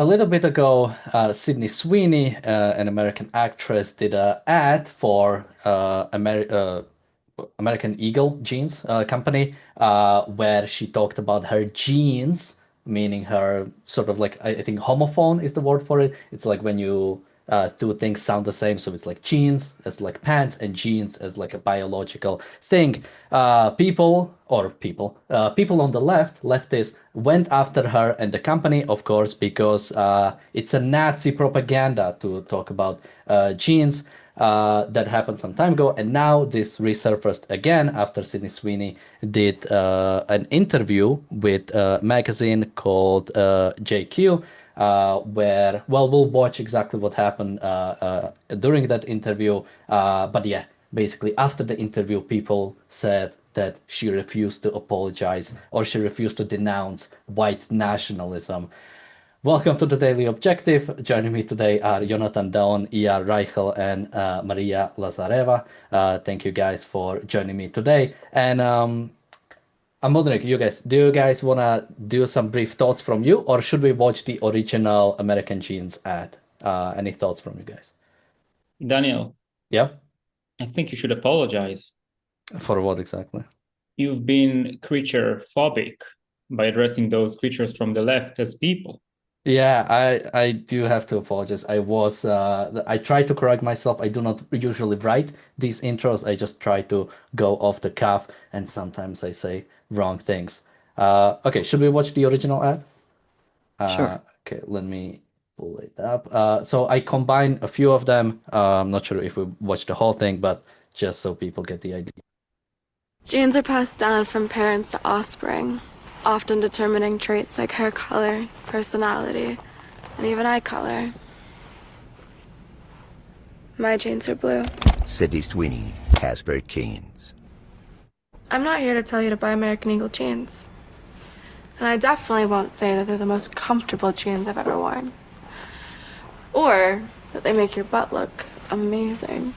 A little bit ago, Sydney Sweeney, an American actress, did an ad for American Eagle jeans company, where she talked about her jeans, meaning her sort of like I think homophone is the word for it. It's like when you two things sound the same, so it's like jeans as like pants and jeans as like a biological thing. People on the leftists, went after her and the company, of course, because it's a Nazi propaganda to talk about jeans. That happened some time ago, and now this resurfaced again after Sydney Sweeney did an interview with a magazine called JQ, where, well, we'll watch exactly what happened during that interview. But yeah, basically, after the interview, people said that she refused to apologize or she refused to denounce white nationalism. Welcome to the Daily Objective. Joining me today are Jonathan Daun, E.R. Reichel, and Maria Lazareva. Thank you guys for joining me today. And I'm wondering, do you guys want to do some brief thoughts from you, or should we watch the original American Jeans ad? Any thoughts from you guys? Daniel, Yeah? I think you should apologize. For what exactly? You've been creature phobic by addressing those creatures from the left as people. Yeah, I do have to apologize. I try to correct myself. I do not usually write these intros. I just try to go off the cuff, and sometimes I say wrong things. Okay, should we watch the original ad? Sure. Okay, let me pull it up. So I combined a few of them. I'm not sure if we watch the whole thing, but just so people get the idea. Genes are passed down from parents to offspring, often determining traits like hair color, personality, and even eye color. My genes are blue. Sydney Sweeney has very canes. I'm not here to tell you to buy American Eagle jeans. And I definitely won't say that they're the most comfortable jeans I've ever worn. Or that they make your butt look amazing.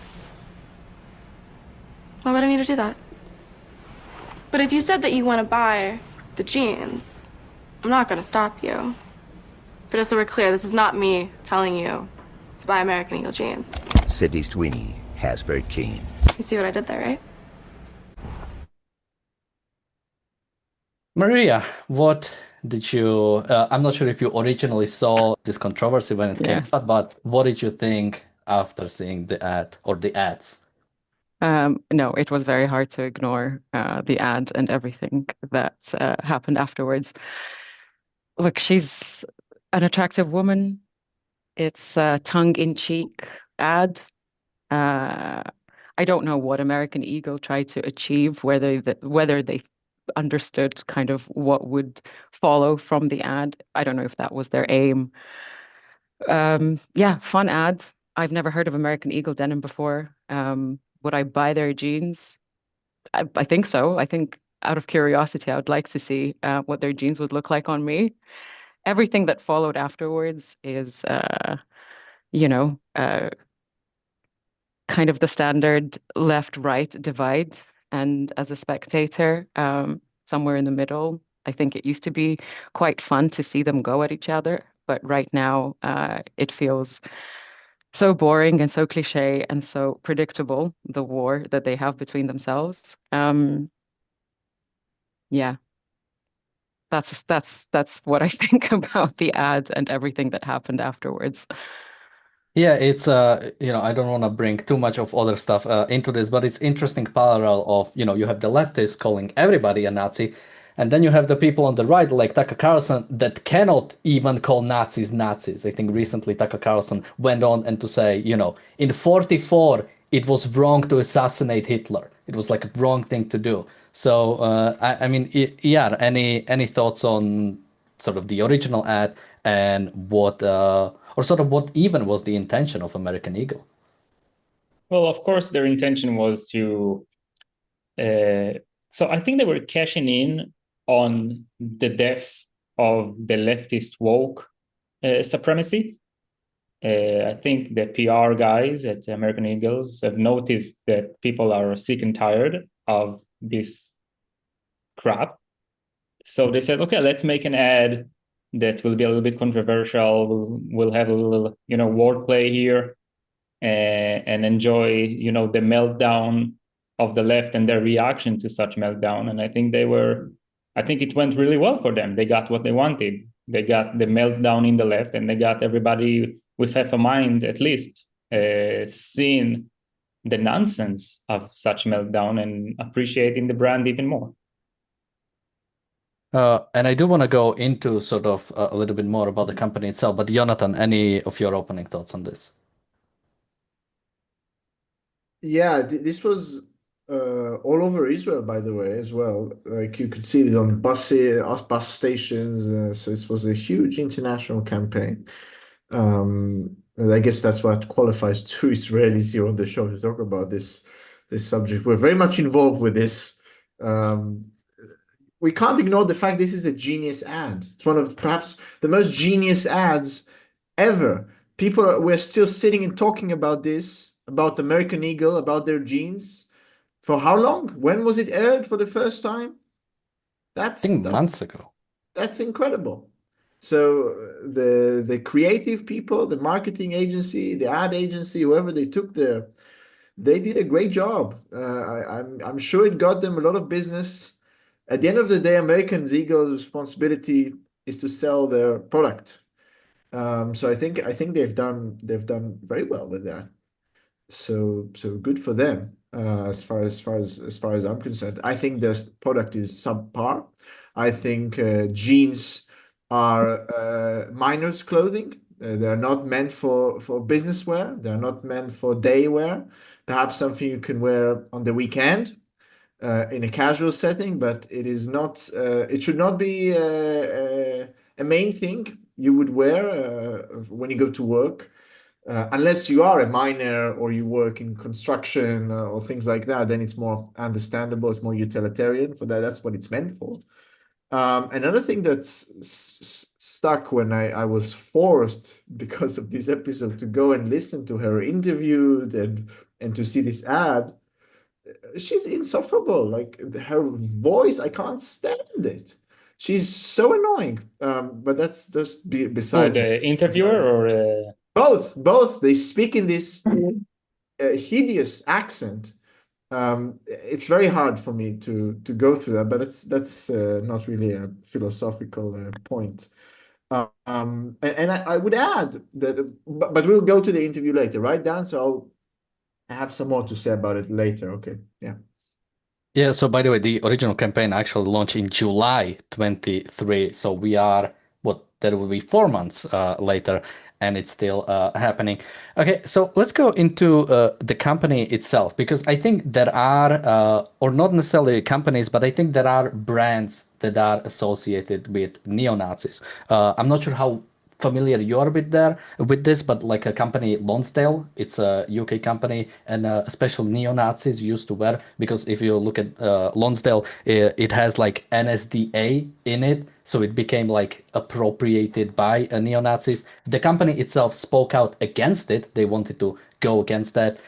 Why would I need to do that? But if you said that you want to buy the jeans, I'm not going to stop you. But just so we're clear, this is not me telling you to buy American Eagle jeans. Sydney Sweeney has very canes. You see what I did there, right? Maria, what did you? I'm not sure if you originally saw this controversy when it came Yes. out, but what did you think after seeing the ad or the ads? No, it was very hard to ignore the ad and everything that happened afterwards. Look, she's an attractive woman. It's a tongue-in-cheek ad. Uh, I don't know what American Eagle tried to achieve, whether they understood kind of what would follow from the ad. I don't know if that was their aim. Yeah, fun ad. I've never heard of American Eagle denim before. Would I buy their jeans? I think so. I think out of curiosity, I would like to see what their jeans would look like on me. Everything that followed afterwards is, you know, kind of the standard left-right divide. And as a spectator, somewhere in the middle, I think it used to be quite fun to see them go at each other. But right now, it feels so boring and so cliche and so predictable, the war that they have between themselves. Yeah, that's what I think about the ad and everything that happened afterwards. Yeah, it's I don't want to bring too much of other stuff into this, but it's interesting parallel of, you have the leftists calling everybody a Nazi, and then you have the people on the right, like Tucker Carlson, that cannot even call Nazis Nazis. I think recently Tucker Carlson went on and to say, in 44, it was wrong to assassinate Hitler. It was like a wrong thing to do. So, I mean, yeah, any thoughts on sort of the original ad and or sort of what even was the intention of American Eagle? Well, of course, their intention was to. So I think they were cashing in on the death of the leftist woke supremacy. I think the PR guys at American Eagles have noticed that people are sick and tired of this crap. So they said, okay, let's make an ad that will be a little bit controversial. We'll have a little, wordplay here, and enjoy, the meltdown of the left and their reaction to such meltdown. And I think it went really well for them. They got what they wanted. They got the meltdown in the left, and they got everybody with half a mind, at least, seeing the nonsense of such meltdown and appreciating the brand even more. And I do want to go into sort of a little bit more about the company itself, but Jonathan, any of your opening thoughts on this? Yeah, this was all over Israel, by the way, as well. Like you could see it on bus stations. So this was a huge international campaign. And I guess that's what qualifies two Israelis here on the show to talk about this subject. We're very much involved with this. We can't ignore the fact this is a genius ad. It's one of perhaps the most genius ads ever. We're still sitting and talking about this, about American Eagle, about their jeans. For how long? When was it aired for the first time? I think months ago. That's incredible. So the creative people, the marketing agency, the ad agency, whoever they took there, they did a great job. I'm sure it got them a lot of business. At the end of the day, American Eagle's responsibility is to sell their product. So I think they've done very well with that. So good for them. As far as I'm concerned, I think their product is subpar. I think jeans are minors' clothing. They're not meant for business wear. They're not meant for day wear. Perhaps something you can wear on the weekend in a casual setting, but it is not. It should not be a main thing you would wear when you go to work. Unless you are a miner or you work in construction or things like that, then it's more understandable. It's more utilitarian for that. That's what it's meant for. Another thing that's stuck when I was forced because of this episode to go and listen to her interviewed and to see this ad, she's insufferable. Like her voice, I can't stand it. She's so annoying. But that's just besides the interviewer or both. They speak in this hideous accent. It's very hard for me to go through that, but that's not really a philosophical point. And I would add that, but we'll go to the interview later, right, Dan? So I have some more to say about it later. Okay, yeah. Yeah, so by the way, the original campaign actually launched in July 23. So we are, that will be 4 months later, and it's still happening. Okay, so let's go into the company itself, because I think there are, or not necessarily companies, but I think there are brands that are associated with neo-Nazis. I'm not sure how familiar you are with this, but like a company Lonsdale, it's a UK company, and especially neo-Nazis used to wear, because if you look at Lonsdale, it has like NSDA in it, so it became like appropriated by neo-Nazis. The company itself spoke out against it. They wanted to go against that.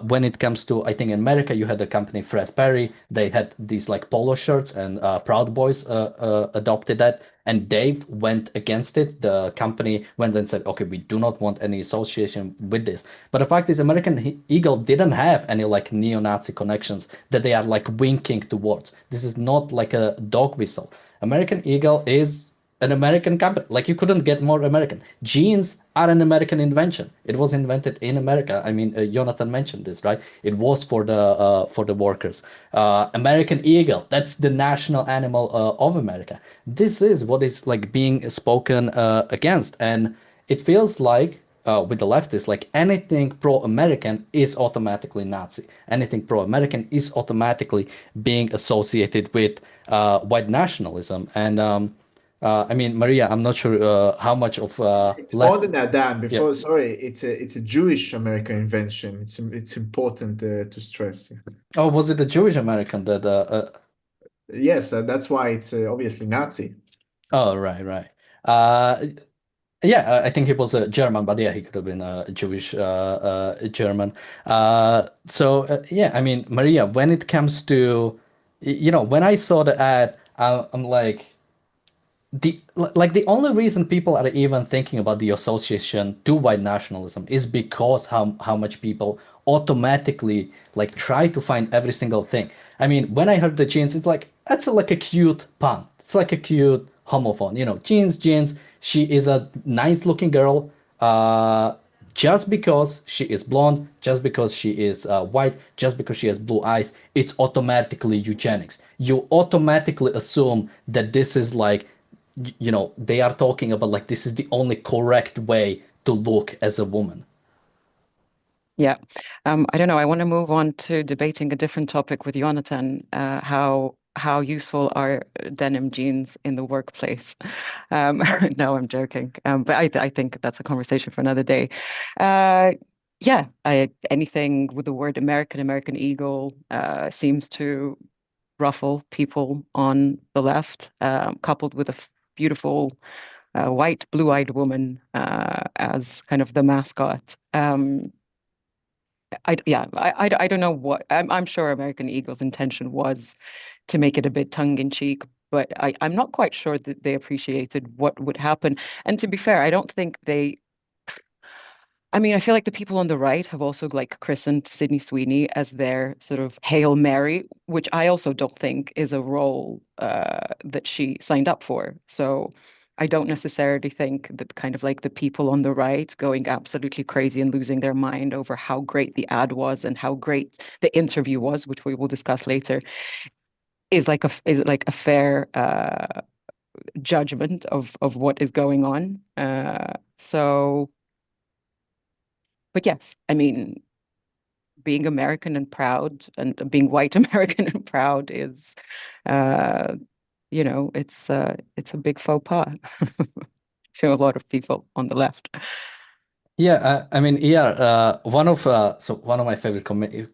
When it comes to, I think in America, you had the company Fred Perry. They had these like polo shirts, and Proud Boys adopted that, and Dave went against it. The company went and said, okay, we do not want any association with this. But the fact is, American Eagle didn't have any like neo-Nazi connections that they are like winking towards. This is not like a dog whistle. American Eagle is an American company. Like, you couldn't get more American. Jeans are an American invention. It was invented in America. I mean, Jonathan mentioned this, right? It was for the workers. American Eagle, that's the national animal of America. This is what is like being spoken against, and it feels like with the leftists, like anything pro-American is automatically Nazi. Anything pro-American is automatically being associated with white nationalism. And I mean, Maria, I'm not sure how much of It's more than that, Dan. Before, sorry, it's a Jewish American invention. It's important to stress. Oh, was it a Jewish American that? Yes, that's why it's obviously Nazi. Oh, right. Yeah, I think he was a German, but yeah, he could have been a Jewish German. Yeah, I mean, Maria, when it comes to, when I saw the ad, I'm like, the only reason people are even thinking about the association to white nationalism is because how much people automatically like try to find every single thing. I mean, when I heard the jeans, it's like that's like a cute pun. It's like a cute homophone, jeans. She is a nice looking girl. Just because she is blonde, just because she is white, just because she has blue eyes, it's automatically eugenics. You automatically assume that this is like, they are talking about like this is the only correct way to look as a woman. Yeah. I don't know. I want to move on to debating a different topic with Jonathan, how useful are denim jeans in the workplace? No, I'm joking. But I think that's a conversation for another day. Yeah, anything with the word American Eagle seems to ruffle people on the left, coupled with a beautiful white, blue-eyed woman as kind of the mascot. I don't know what I'm sure American Eagle's intention was to make it a bit tongue-in-cheek, but I'm not quite sure that they appreciated what would happen. And to be fair, I don't think I mean, I feel like the people on the right have also like christened Sydney Sweeney as their sort of Hail Mary, which I also don't think is a role that she signed up for. So I don't necessarily think that kind of like the people on the right going absolutely crazy and losing their mind over how great the ad was and how great the interview was, which we will discuss later, is like a fair judgment of what is going on. So. But yes, I mean, being American and proud and being white American and proud is, it's a big faux pas to a lot of people on the left. Yeah, I mean, one of my favorite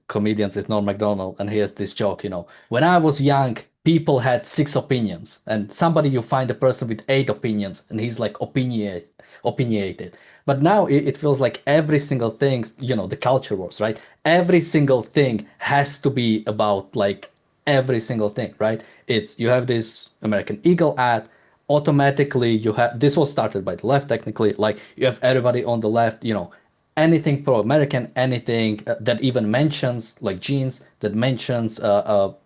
comedians is Norm Macdonald, and he has this joke, when I was young, people had 6 opinions, and somebody you find a person with 8 opinions, and he's like opinionated. But now it feels like every single thing, the culture wars, right? Every single thing has to be about like every single thing, right? You have this American Eagle ad, automatically you have this was started by the left technically, like you have everybody on the left, anything pro-American, anything that even mentions like jeans, that mentions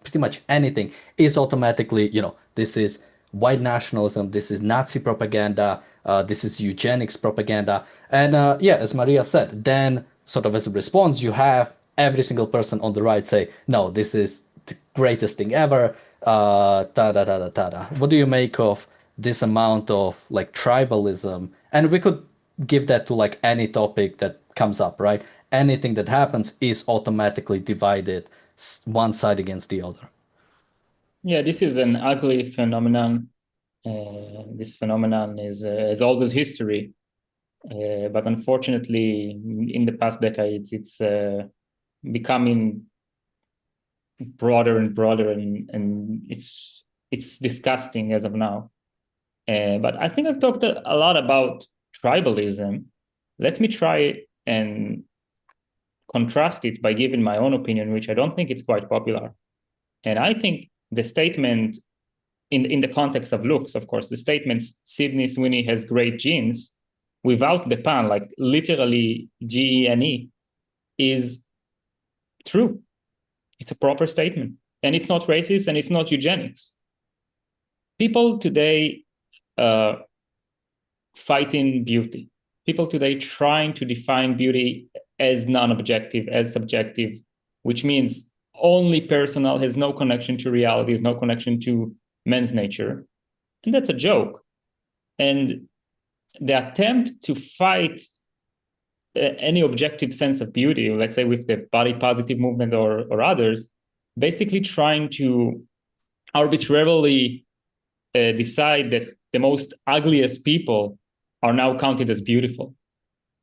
pretty much anything is automatically, this is white nationalism, this is Nazi propaganda, this is eugenics propaganda. And as Maria said, then sort of as a response you have every single person on the right say, no, this is the greatest thing ever, What do you make of this amount of like tribalism? And we could give that to like any topic that comes up, right? Anything that happens is automatically divided one side against the other. Yeah, this is an ugly phenomenon. This phenomenon is as old as history. But unfortunately, in the past decades, it's becoming broader and broader, and it's disgusting as of now. But I think I've talked a lot about tribalism. Let me try and contrast it by giving my own opinion, which I don't think it's quite popular. And I think the statement, in the context of looks, of course, the statement Sydney Sweeney has great genes, without the pun, like literally Gene, is true. It's a proper statement. And it's not racist and it's not eugenics. People today fighting beauty. People today trying to define beauty as non-objective, as subjective, which means only personal, has no connection to reality, has no connection to men's nature. And that's a joke. And the attempt to fight any objective sense of beauty, let's say with the body positive movement or others, basically trying to arbitrarily decide that the most ugliest people are now counted as beautiful.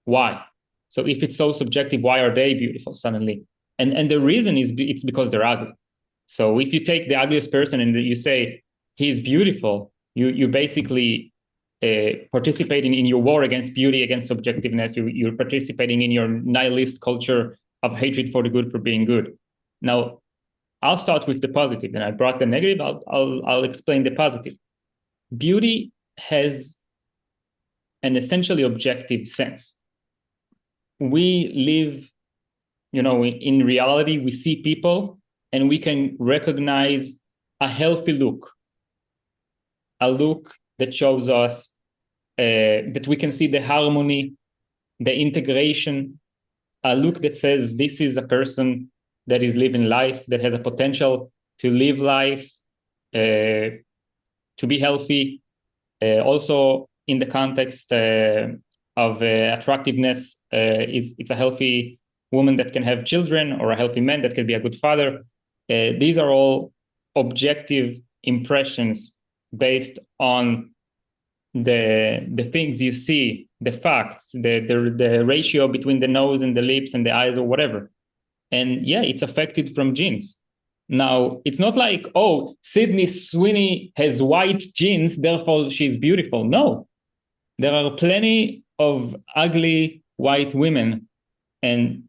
Why? So if it's so subjective, why are they beautiful suddenly? And the reason is it's because they're ugly. So if you take the ugliest person and you say he's beautiful, you basically participating in your war against beauty, against subjectiveness. You're participating in your nihilist culture of hatred for the good for being good. Now, I'll start with the positive, and I brought the negative. I'll explain the positive. Beauty has an essentially objective sense. We live, in reality, we see people and we can recognize a healthy look, a look that shows us that we can see the harmony, the integration, a look that says this is a person that is living life, that has a potential to live life, to be healthy. Also, in the context of attractiveness, it's a healthy woman that can have children, or a healthy man that can be a good father. These are all objective impressions based on the things you see, the facts, the ratio between the nose and the lips and the eyes, or whatever. And yeah, it's affected from genes. Now, it's not like, oh, Sydney Sweeney has white genes, therefore she's beautiful. No, there are plenty of ugly white women, and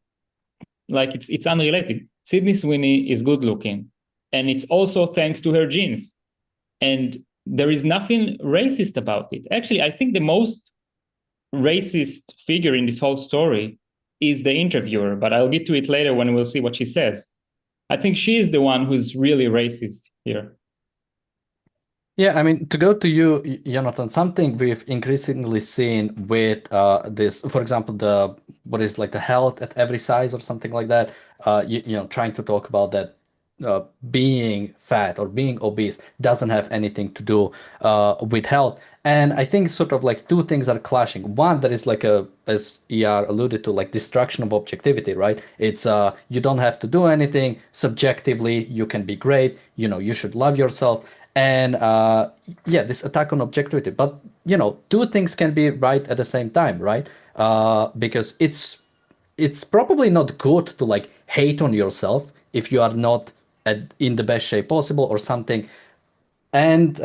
like it's unrelated. Sydney Sweeney is good looking, and it's also thanks to her genes. And there is nothing racist about it. Actually, I think the most racist figure in this whole story is the interviewer, but I'll get to it later when we'll see what she says. I think she is the one who's really racist here. Yeah, I mean, to go to you, Jonathan, something we've increasingly seen with this, for example, what is like the health at every size or something like that, trying to talk about that being fat or being obese doesn't have anything to do with health. And I think sort of like two things are clashing. One, that is like as ER alluded to, like destruction of objectivity, right? It's you don't have to do anything subjectively. You can be great. You should love yourself. And yeah, this attack on objectivity. But two things can be right at the same time, right? Because it's probably not good to like hate on yourself if you are not in the best shape possible or something. And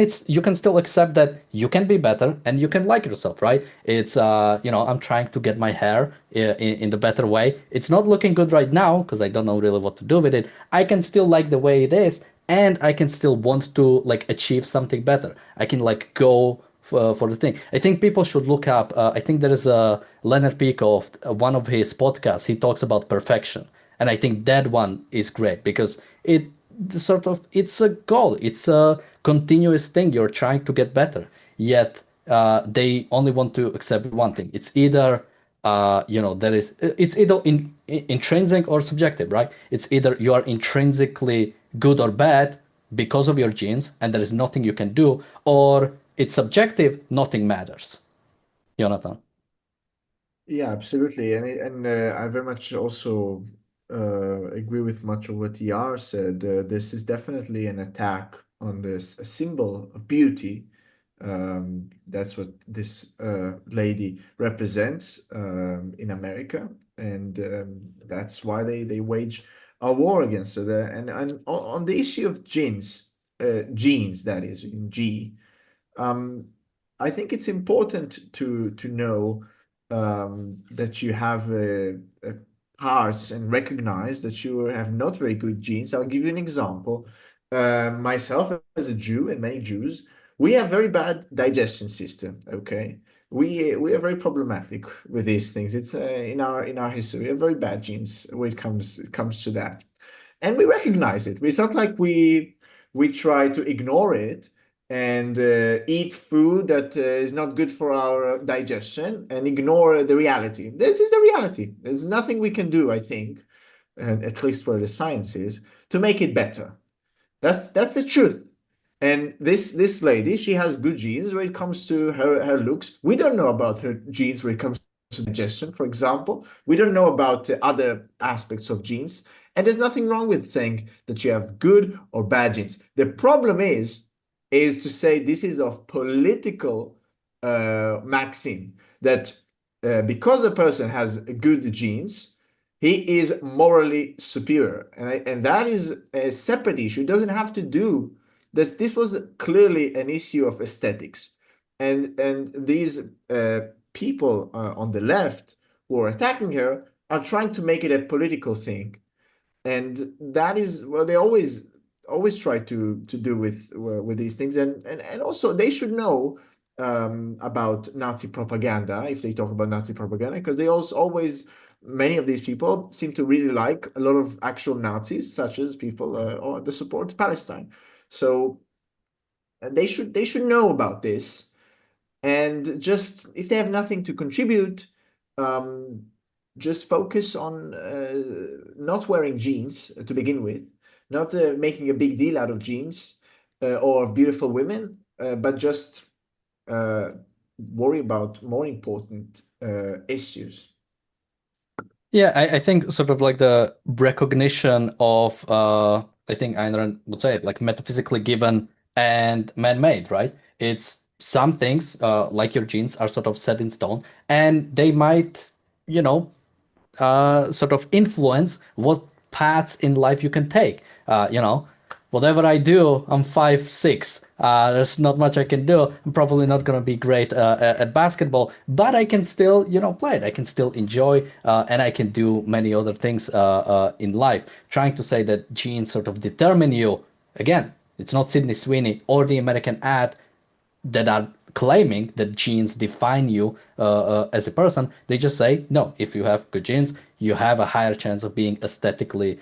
it's you can still accept that you can be better and you can like yourself, right? It's I'm trying to get my hair in the better way. It's not looking good right now because I don't know really what to do with it. I can still like the way it is, and I can still want to like achieve something better. I can like go for the thing. I think people should look up. I think there is a Leonard Peikoff, one of his podcasts. He talks about perfection, and I think that one is great because it's a goal. It's a continuous thing. You're trying to get better. Yet they only want to accept one thing. It's either it's either intrinsic or subjective, right? It's either you are intrinsically good or bad because of your genes, and there is nothing you can do, or it's subjective, nothing matters. Jonathan. Yeah, absolutely. And I very much also agree with much of what ER said. This is definitely an attack on this a symbol of beauty. That's what this lady represents in America, and that's why they wage a war against her. And on the issue of genes, genes that is in G, I think it's important to know that you have parts and recognize that you have not very good genes. I'll give you an example. Myself as a Jew and many Jews, we have very bad digestion system. Okay, we are very problematic with these things. It's in our history. We have very bad genes when it comes to that, and we recognize it. It's not like we try to ignore it and eat food that is not good for our digestion and ignore the reality. This is the reality. There's nothing we can do, I think, and at least where the science is, to make it better. That's the truth. And this lady, she has good genes when it comes to her looks. We don't know about her genes when it comes to digestion, for example. We don't know about other aspects of genes. And there's nothing wrong with saying that you have good or bad genes. The problem is to say this is of political maxim that because a person has good genes, he is morally superior, and that is a separate issue. It doesn't have to do this. This was clearly an issue of aesthetics, and these people on the left who are attacking her are trying to make it a political thing, and that is well, they always always try to do with these things, and also they should know about Nazi propaganda if they talk about Nazi propaganda, because they also always, many of these people seem to really like a lot of actual Nazis, such as people that support Palestine. So they should know about this, and just if they have nothing to contribute, um, just focus on not wearing jeans to begin with, not making a big deal out of jeans or of beautiful women, but just worry about more important issues. Yeah, I think sort of like the recognition of, I think Ayn Rand would say it, like metaphysically given and man-made, right? It's some things, like your genes, are sort of set in stone, and they might, you know, sort of influence what paths in life you can take. Whatever I do, I'm 5'6". There's not much I can do. I'm probably not going to be great at basketball, but I can still, play it. I can still enjoy, and I can do many other things in life. Trying to say that genes sort of determine you, again, it's not Sydney Sweeney or the American ad that are claiming that genes define you as a person. They just say, no, if you have good genes, you have a higher chance of being aesthetically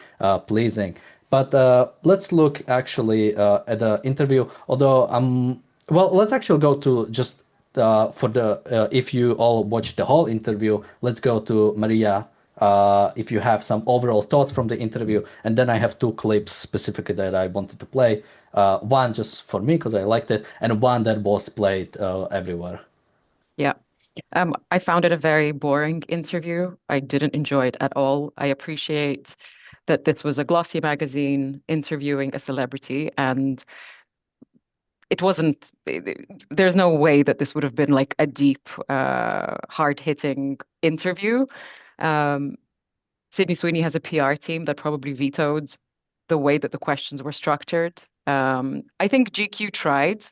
pleasing. But let's look actually at the interview. Although, well, let's actually go to just for the, if you all watched the whole interview, let's go to Maria. If you have some overall thoughts from the interview, and then I have two clips specifically that I wanted to play. One just for me because I liked it, and one that was played everywhere. Yeah. I found it a very boring interview. I didn't enjoy it at all. I appreciate that this was a glossy magazine interviewing a celebrity, and it wasn't, there's no way that this would have been like a deep, hard-hitting interview. Sydney Sweeney has a PR team that probably vetoed the way that the questions were structured. I think GQ tried.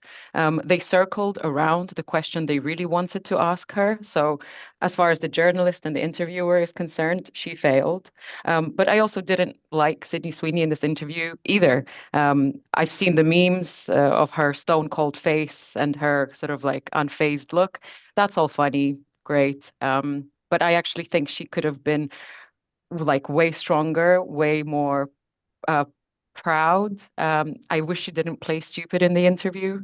They circled around the question they really wanted to ask her. So as far as the journalist and the interviewer is concerned, she failed. But I also didn't like Sydney Sweeney in this interview either. I've seen the memes of her stone cold face and her sort of like unfazed look. That's all funny, great. But I actually think she could have been like way stronger, way more proud. I wish she didn't play stupid in the interview.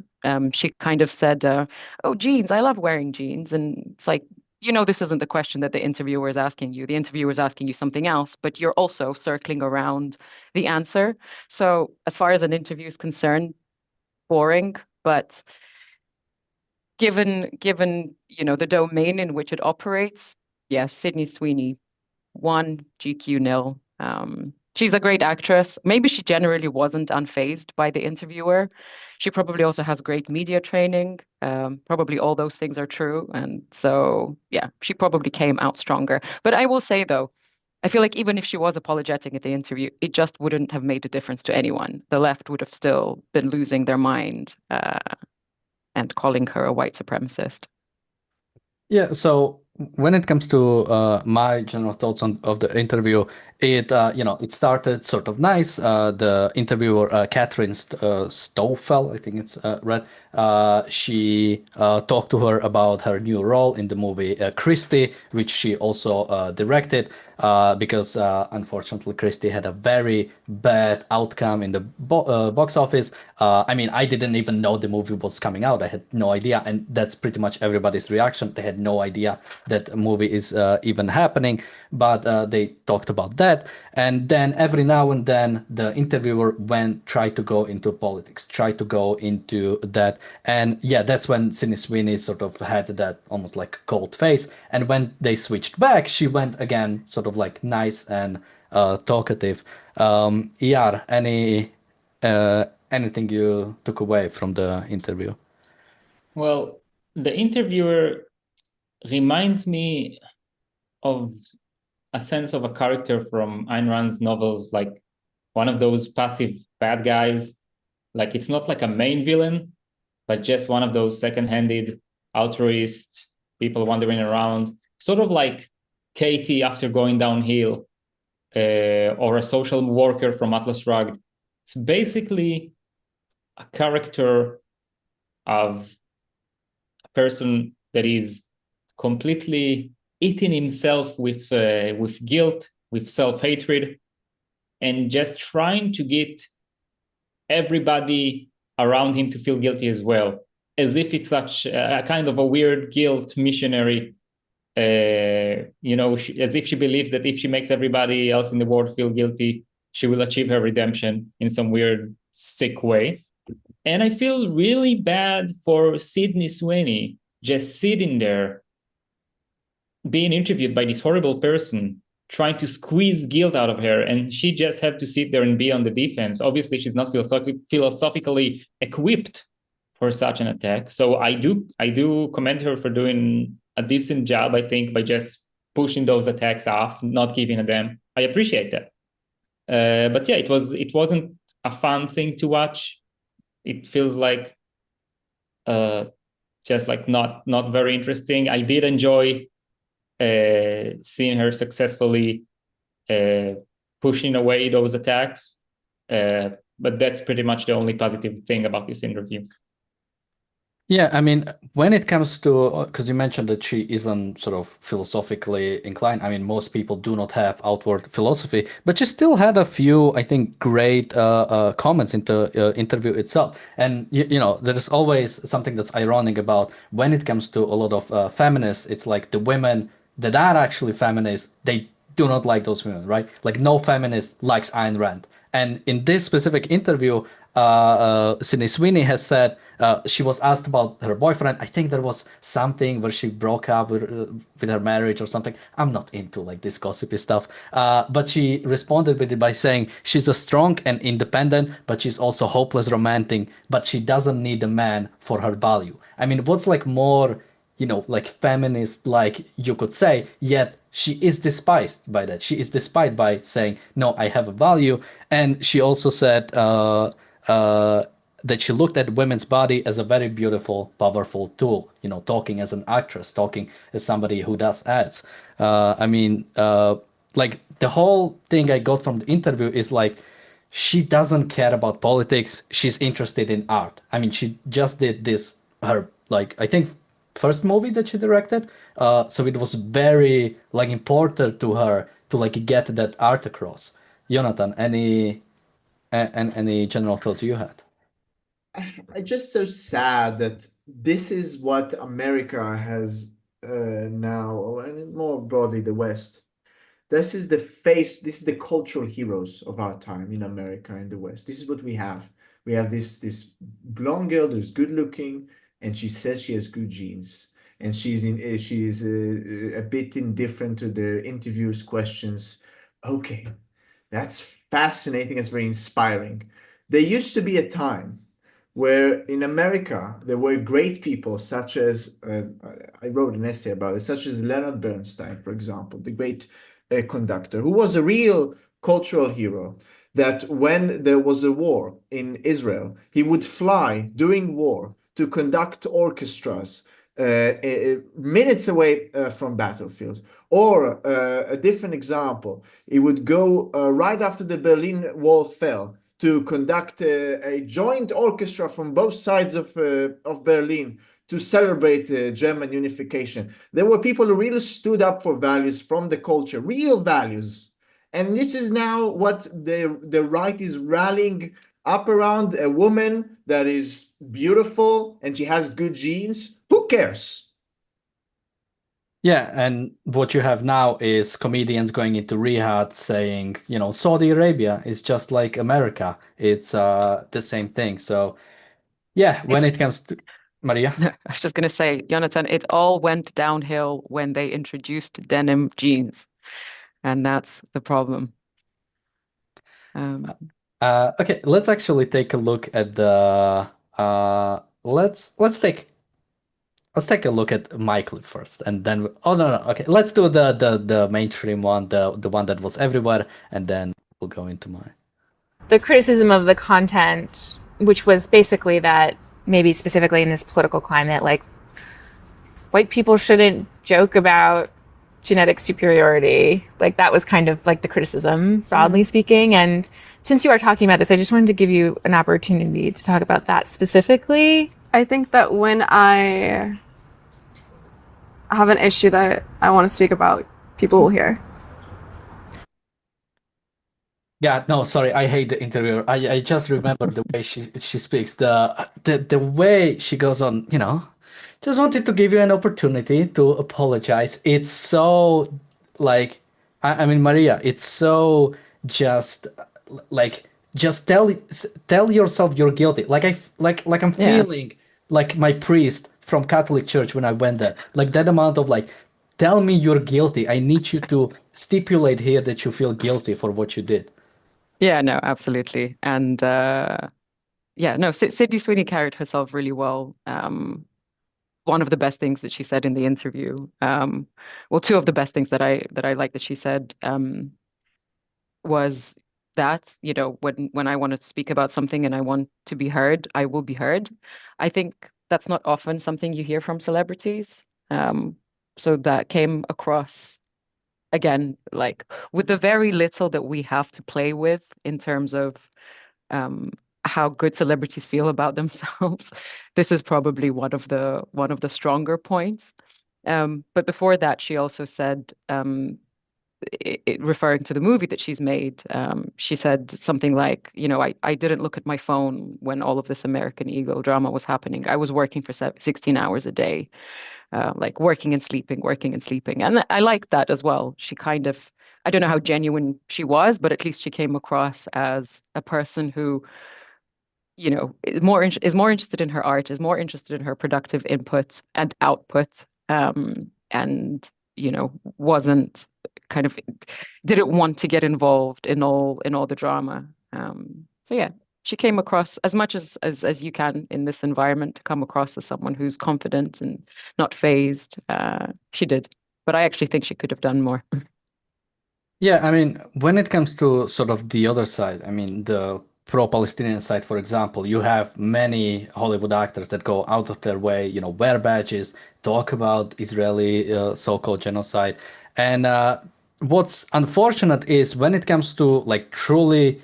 She kind of said, "Oh, jeans, I love wearing jeans," and it's like, this isn't the question that the interviewer is asking you. The interviewer is asking you something else, but you're also circling around the answer. So, as far as an interview is concerned, boring. But given the domain in which it operates, yes, Sydney Sweeney 1, GQ 0. She's a great actress. Maybe she generally wasn't unfazed by the interviewer. She probably also has great media training. Probably all those things are true. And so, yeah, she probably came out stronger. But I will say, though, I feel like even if she was apologetic at the interview, it just wouldn't have made a difference to anyone. The left would have still been losing their mind and calling her a white supremacist. Yeah, so when it comes to my general thoughts of the interview, it started sort of nice. The interviewer, Catherine Stoffel, I think it's read, she talked to her about her new role in the movie Christie, which she also directed, because unfortunately Christie had a very bad outcome in the box office. I mean, I didn't even know the movie was coming out. I had no idea, and that's pretty much everybody's reaction. They had no idea that a movie is even happening, but they talked about that. And then every now and then the interviewer tried to go into politics, tried to go into that. And yeah, that's when Sydney Sweeney sort of had that almost like cold face. And when they switched back, she went again sort of like nice and talkative. Iyar, anything you took away from the interview? Well, the interviewer reminds me of a sense of a character from Ayn Rand's novels, like one of those passive bad guys. Like, it's not like a main villain, but just one of those second-handed altruist people wandering around, sort of like Katie after going downhill, or a social worker from Atlas Shrugged. It's basically a character of a person that is completely eating himself with guilt, with self-hatred, and just trying to get everybody around him to feel guilty as well, as if it's such a kind of a weird guilt missionary. As if she believes that if she makes everybody else in the world feel guilty, she will achieve her redemption in some weird, sick way. And I feel really bad for Sydney Sweeney just sitting there being interviewed by this horrible person trying to squeeze guilt out of her, and she just have to sit there and be on the defense. Obviously, she's not philosophically equipped for such an attack. So I do commend her for doing a decent job, I think, by just pushing those attacks off, not giving a damn. I appreciate that. But yeah, it wasn't a fun thing to watch. It feels like just like not very interesting. I did enjoy seeing her successfully pushing away those attacks. But that's pretty much the only positive thing about this interview. Yeah, I mean, when it comes to, because you mentioned that she isn't sort of philosophically inclined. I mean, most people do not have outward philosophy, but she still had a few, I think, great comments in the interview itself. And, there is always something that's ironic about when it comes to a lot of feminists. It's like the women that are actually feminists, they do not like those women, right? Like no feminist likes Ayn Rand. And in this specific interview, Sydney Sweeney has said she was asked about her boyfriend. I think there was something where she broke up with her marriage or something. I'm not into like this gossipy stuff. But she responded with it by saying she's a strong and independent, but she's also hopeless romantic, but she doesn't need a man for her value. I mean, what's like more, like feminist, like you could say, yet she is despised by that. She is despised by saying, no, I have a value. And she also said that she looked at women's body as a very beautiful, powerful tool, talking as an actress, talking as somebody who does ads. Like the whole thing I got from the interview is like, she doesn't care about politics. She's interested in art. I mean, she just did this, I think, first movie that she directed. So it was very important to her to get that art across. Jonathan, any general thoughts you had? I'm just so sad that this is what America has now, and more broadly the West. This is the cultural heroes of our time in America and the West. This is what we have. We have this blonde girl who's good looking, and she says she has good genes, and she's a bit indifferent to the interviewer's questions. Okay, that's fascinating. It's very inspiring. There used to be a time where in America there were great people such as I wrote an essay about it, such as Leonard Bernstein, for example, the great conductor, who was a real cultural hero. That when there was a war in Israel, he would fly during war to conduct orchestras minutes away from battlefields. Or a different example, he would go right after the Berlin Wall fell to conduct a joint orchestra from both sides of Berlin to celebrate German unification. There were people who really stood up for values from the culture, real values. And this is now what the right is rallying up around, a woman that is beautiful and she has good genes. Who cares? Yeah, and what you have now is comedians going into Riyadh saying, Saudi Arabia is just like America. It's the same thing. So, yeah, when it comes to Maria. I was just going to say, Jonathan, it all went downhill when they introduced denim jeans. And that's the problem. Okay, let's actually take a look at the let's take a look at my clip first, and then no, okay, let's do the mainstream one, the one that was everywhere, and then we'll go into mine. The criticism of the content, which was basically that maybe specifically in this political climate, like white people shouldn't joke about genetic superiority. Like that was kind of like the criticism, broadly speaking. And since you are talking about this, I just wanted to give you an opportunity to talk about that specifically. I think that when I have an issue that I want to speak about, people will hear. Yeah, no, sorry, I hate the interviewer. I just remember the way she speaks, the way she goes on, just wanted to give you an opportunity to apologize. It's so like I mean, Maria, it's so just like just tell yourself you're guilty. Like I'm Yeah. feeling like my priest from Catholic Church when I went there. Like that amount of like, tell me you're guilty. I need you to stipulate here that you feel guilty for what you did. Yeah, no, absolutely. And yeah, no, Sydney Sweeney carried herself really well. One of the best things that she said in the interview, well, two of the best things that I like that she said, was that, when I want to speak about something and I want to be heard, I will be heard. I think that's not often something you hear from celebrities. So that came across again, like with the very little that we have to play with in terms of how good celebrities feel about themselves. This is probably one of the stronger points. But before that, she also said, referring to the movie that she's made, she said something like, I didn't look at my phone when all of this American Eagle drama was happening. I was working for 16 hours a day, like working and sleeping, working and sleeping. And I like that as well. She kind of, I don't know how genuine she was, but at least she came across as a person who, is more interested in her art, is more interested in her productive input and output, and wasn't kind of didn't want to get involved in all the drama. So yeah, she came across as much as you can in this environment to come across as someone who's confident and not phased. She did, but I actually think she could have done more. Yeah, I mean, when it comes to sort of the other side, I mean, the pro-Palestinian side, for example, you have many Hollywood actors that go out of their way, wear badges, talk about Israeli so-called genocide. And what's unfortunate is when it comes to like truly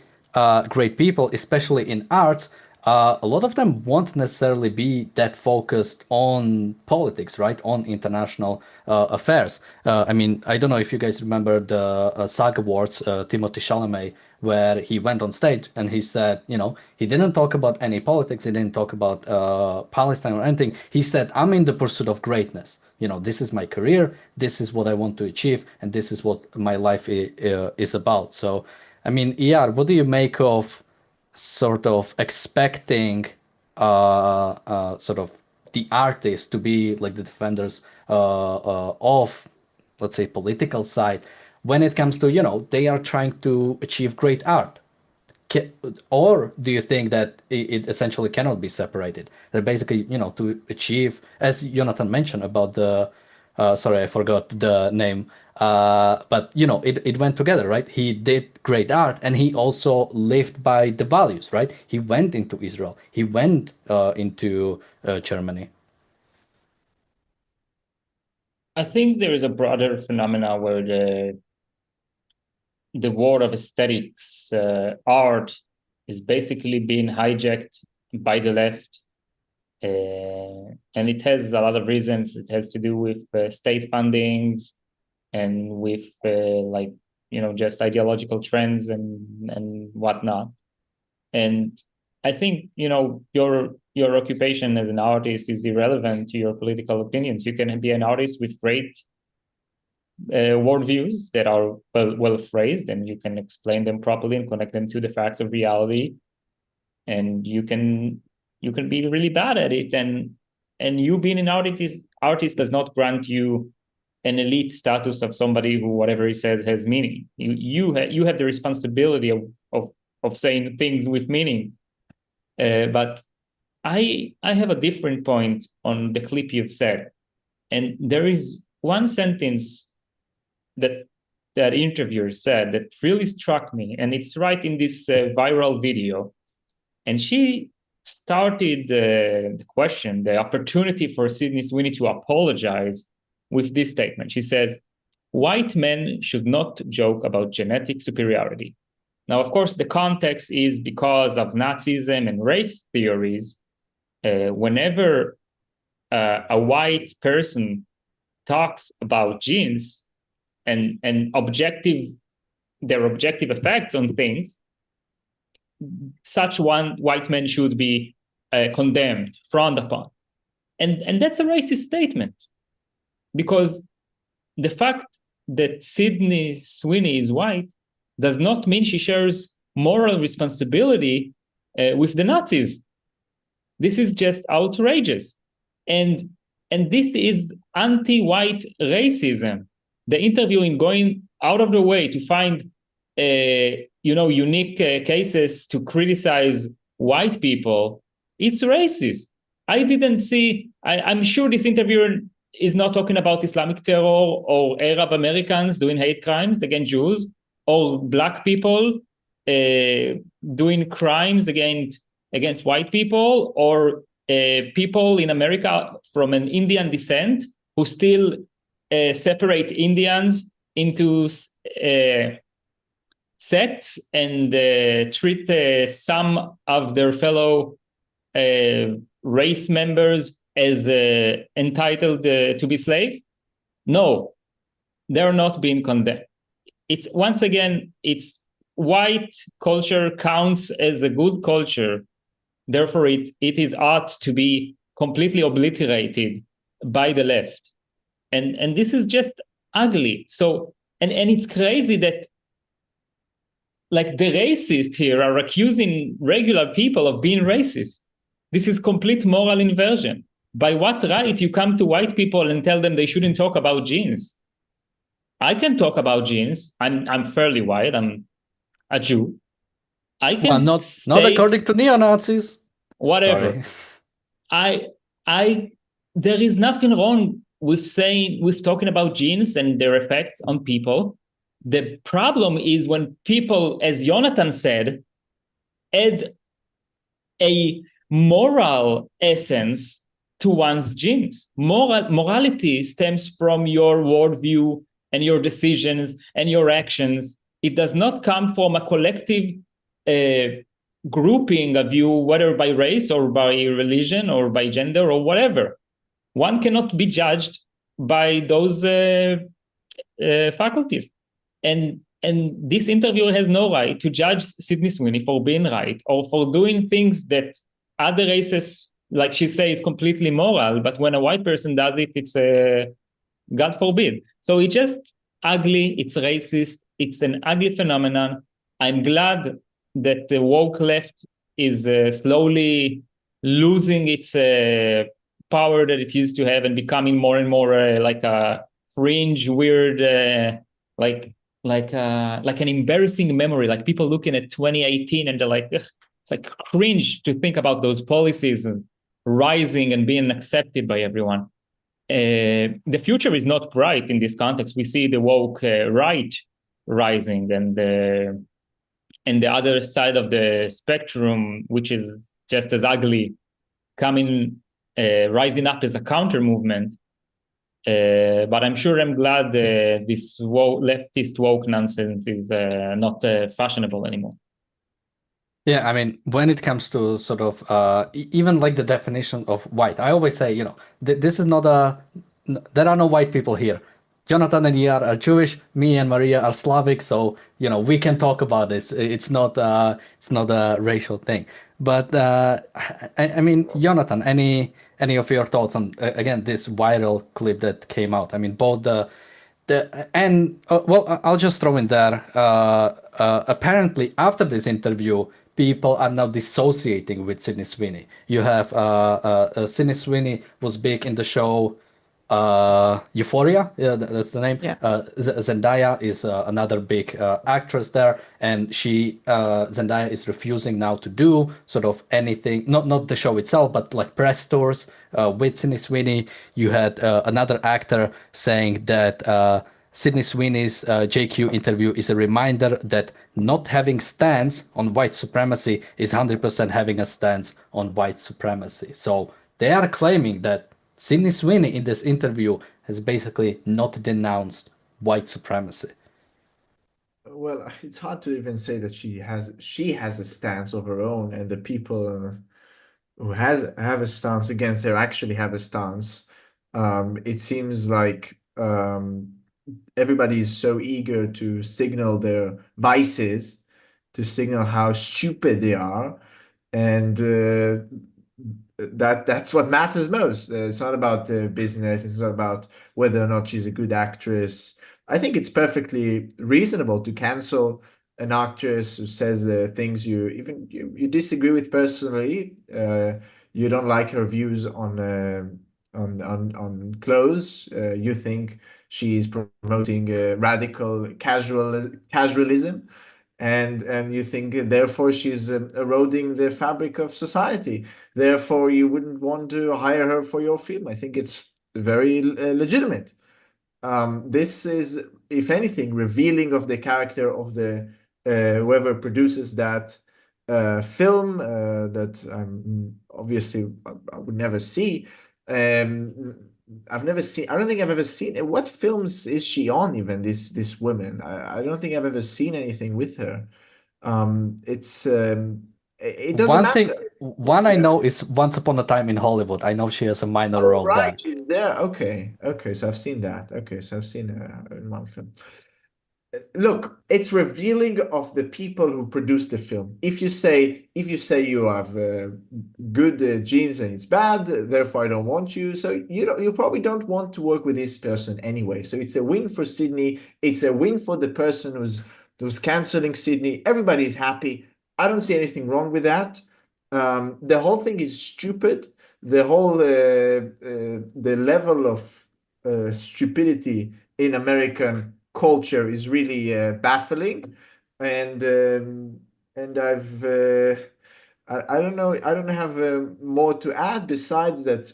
great people, especially in arts, a lot of them won't necessarily be that focused on politics, right? On international affairs. I mean, I don't know if you guys remember the SAG Awards, Timothy Chalamet, where he went on stage and he said, he didn't talk about any politics, he didn't talk about Palestine or anything. He said, I'm in the pursuit of greatness. This is my career, this is what I want to achieve, and this is what my life is about. So, I mean, yeah, what do you make of sort of expecting sort of the artists to be like the defenders of, let's say, political side when it comes to, they are trying to achieve great art? Or do you think that it essentially cannot be separated? That basically, to achieve, as Jonathan mentioned about the, sorry, I forgot the name, but it went together, right? He did great art, and he also lived by the values, right? He went into Israel, he went into Germany. I think there is a broader phenomena where the world of aesthetics, art, is basically being hijacked by the left. And it has a lot of reasons. It has to do with state fundings and with just ideological trends and whatnot. And I think, your occupation as an artist is irrelevant to your political opinions. You can be an artist with great worldviews that are well phrased, and you can explain them properly and connect them to the facts of reality. And you can be really bad at it, and you being an artist does not grant you an elite status of somebody who whatever he says has meaning. You have the responsibility of saying things with meaning. But I have a different point on the clip you've said, and there is one sentence that interviewer said that really struck me, and it's right in this viral video. And she started the question, the opportunity for Sydney Sweeney to apologize with this statement. She says, white men should not joke about genetic superiority. Now, of course, the context is because of Nazism and race theories. Whenever a white person talks about genes and their objective effects on things, such white men should be condemned, frowned upon. And that's a racist statement, because the fact that Sydney Sweeney is white does not mean she shares moral responsibility with the Nazis. This is just outrageous. And this is anti-white racism. The interviewing going out of the way to find unique cases to criticize white people, it's racist. I didn't see, I'm sure this interviewer is not talking about Islamic terror or Arab Americans doing hate crimes against Jews, or Black people doing crimes against white people, or people in America from an Indian descent who still separate Indians into sects and treat some of their fellow race members as entitled to be slave. No, they're not being condemned. It's once again, it's white culture counts as a good culture. Therefore, it is ought to be completely obliterated by the left. And this is just ugly. So, and it's crazy that like the racists here are accusing regular people of being racist. This is complete moral inversion. By what right you come to white people and tell them they shouldn't talk about genes? I can talk about genes. I'm fairly white. I'm a Jew. I can not according to neo-Nazis. Whatever. Sorry. There is nothing wrong with talking about genes and their effects on people. The problem is when people, as Jonathan said, add a moral essence to one's genes. Morality stems from your worldview and your decisions and your actions. It does not come from a collective grouping of you, whether by race or by religion or by gender or whatever. One cannot be judged by those faculties. And this interviewer has no right to judge Sydney Sweeney for being right or for doing things that other races, like she says, it's completely moral. But when a white person does it, it's God forbid. So it's just ugly. It's racist. It's an ugly phenomenon. I'm glad that the woke left is slowly losing its power that it used to have and becoming more and more like a fringe, weird, like an embarrassing memory. Like people looking at 2018 and they're like, ugh, it's like cringe to think about those policies and rising and being accepted by everyone. The future is not bright in this context. We see the woke right rising and the other side of the spectrum, which is just as ugly, rising up as a counter movement. But I'm sure I'm glad this leftist woke nonsense is not fashionable anymore. Yeah, I mean, when it comes to sort of even like the definition of white, I always say, this is not there are no white people here. Jonathan and Iyar are Jewish, me and Maria are Slavic, so we can talk about this. It's not a racial thing. But I mean, Jonathan, any of your thoughts on again this viral clip that came out? I mean, both well, I'll just throw in there. Apparently, after this interview, people are now dissociating with Sydney Sweeney. You have Sydney Sweeney was big in the show Euphoria, yeah, that's the name. Yeah. Zendaya is another big actress there, and Zendaya is refusing now to do sort of anything, not the show itself, but like press tours with Sydney Sweeney. You had another actor saying that Sydney Sweeney's JQ interview is a reminder that not having stance on white supremacy is 100% having a stance on white supremacy. So they are claiming that Sydney Sweeney in this interview has basically not denounced white supremacy? Well, it's hard to even say that she has a stance of her own, and the people who have a stance against her actually have a stance. It seems like everybody is so eager to signal their vices, to signal how stupid they are, and that's what matters most. It's not about business. It's not about whether or not she's a good actress. I think it's perfectly reasonable to cancel an actress who says things you disagree with personally. You don't like her views on clothes. You think she's promoting radical casualism, and you think therefore she's eroding the fabric of society. Therefore, you wouldn't want to hire her for your film. I think it's very legitimate. This is, if anything, revealing of the character of the whoever produces that film that obviously I would never see. Um, I've never seen. I don't think I've ever seen. What films is she on? Even this woman. I don't think I've ever seen anything with her. It doesn't matter. One I Yeah. know is Once Upon a Time in Hollywood. I know she has a minor Oh, role right, there. she's there. Okay, okay. So I've seen that. Okay, so I've seen her in one film. Look, it's revealing of the people who produce the film. If you say you have good genes and it's bad, therefore I don't want you. So you probably don't want to work with this person anyway. So it's a win for Sydney. It's a win for the person who's canceling Sydney. Everybody is happy. I don't see anything wrong with that. The whole thing is stupid. The level of stupidity in American culture is really baffling, and I don't know. I don't have more to add besides that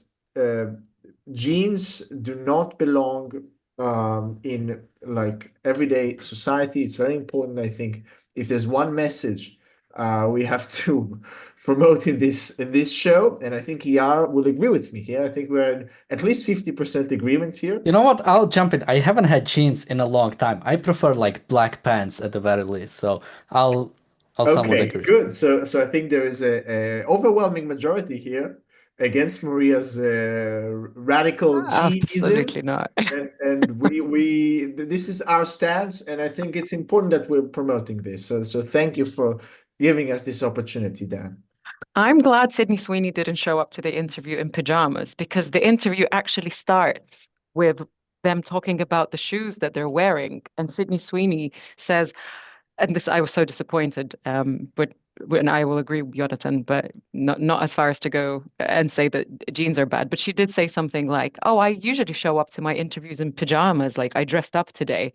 genes do not belong in like everyday society. It's very important, I think. If there's one message we have to promote in this show, and I think ER will agree with me here. I think we're in at least 50% agreement here. You know what? I'll jump in. I haven't had jeans in a long time. I prefer like black pants at the very least, so I'll somewhat Okay, agree. good. So I think there is a overwhelming majority here against Maria's radical G-ism, Absolutely not. and this is our stance, and I think it's important that we're promoting this. So thank you for giving us this opportunity, Dan. I'm glad Sydney Sweeney didn't show up to the interview in pajamas because the interview actually starts with them talking about the shoes that they're wearing. And Sydney Sweeney says, and this I was so disappointed, but and I will agree with Jonathan, but not as far as to go and say that jeans are bad. But she did say something like, "Oh, I usually show up to my interviews in pajamas, like I dressed up today."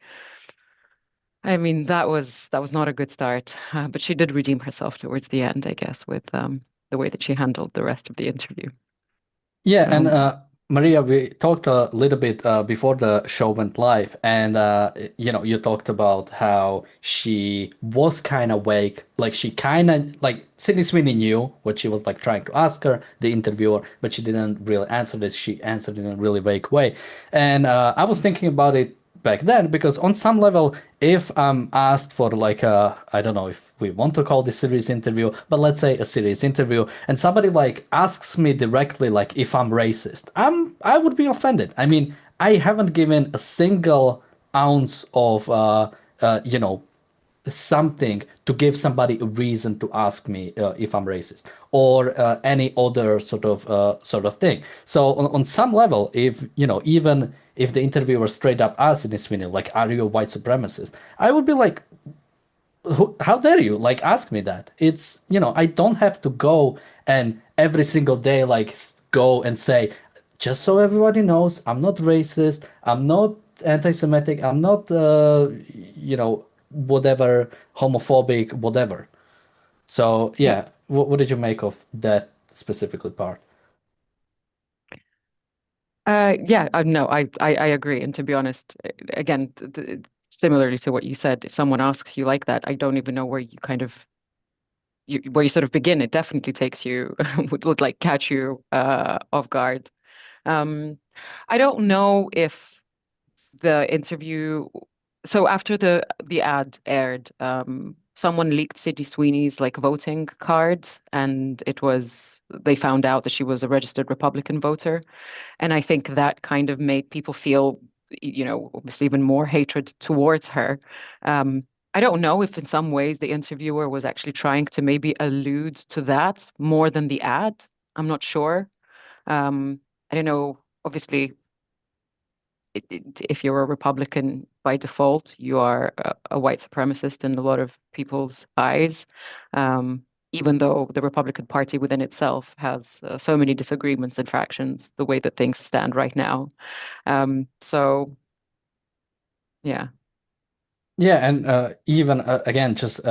I mean, that was not a good start, but she did redeem herself towards the end, I guess, with the way that she handled the rest of the interview. Yeah, and Um, Maria, we talked a little bit before the show went live, and you talked about how she was kind of vague, like she kind of like Sydney Sweeney knew what she was like trying to ask her, the interviewer, but she didn't really answer this. She answered in a really vague way, and I was thinking about it back then because on some level, if I'm asked for like a, I don't know if we want to call this series interview, but let's say a series interview, and somebody like asks me directly like if I'm racist, I would be offended. I mean, I haven't given a single ounce of something to give somebody a reason to ask me if I'm racist or any other sort of thing. So on some level, if even if the interviewer straight up asks in this video, like, "Are you a white supremacist?" I would be like, how dare you like ask me that? It's I don't have to go and every single day like go and say, just so everybody knows, I'm not racist, I'm not anti-Semitic, I'm not whatever, homophobic, whatever. So yeah, what did you make of that specifically part? yeah, no, I agree. And to be honest, again, similarly to what you said, if someone asks you like that, I don't even know where you kind of where you sort of begin. It definitely takes you would like catch you off guard. Um, I don't know if the interview. So after the ad aired, someone leaked Sydney Sweeney's like voting card, and they found out that she was a registered Republican voter, and I think that kind of made people feel, obviously even more hatred towards her. I don't know if in some ways the interviewer was actually trying to maybe allude to that more than the ad. I'm not sure. I don't know. Obviously, if you're a Republican by default, you are a white supremacist in a lot of people's eyes, even though the Republican Party within itself has so many disagreements and fractions, the way that things stand right now. So, yeah. Yeah, and even again, just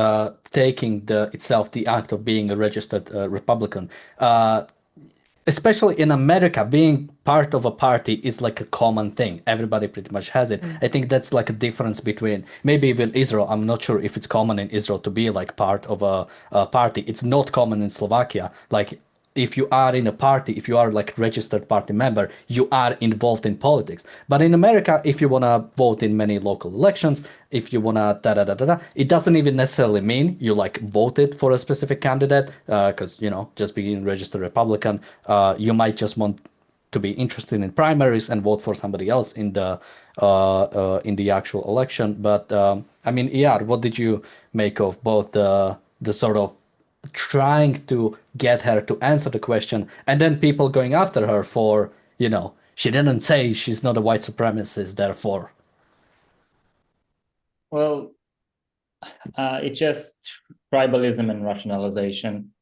taking the act of being a registered Republican, especially in America, being part of a party is like a common thing. Everybody pretty much has it. I think that's like a difference between maybe even Israel. I'm not sure if it's common in Israel to be like part of a party. It's not common in Slovakia. Like if you are in a party, if you are like registered party member, you are involved in politics. But in America, if you wanna vote in many local elections, if you wanna da da da da da, it doesn't even necessarily mean you like voted for a specific candidate. Because just being registered Republican, you might just want to be interested in primaries and vote for somebody else in the actual election. But I mean, yeah, what did you make of both the sort of trying to get her to answer the question, and then people going after her for, she didn't say she's not a white supremacist, therefore. Well, it's just tribalism and rationalization.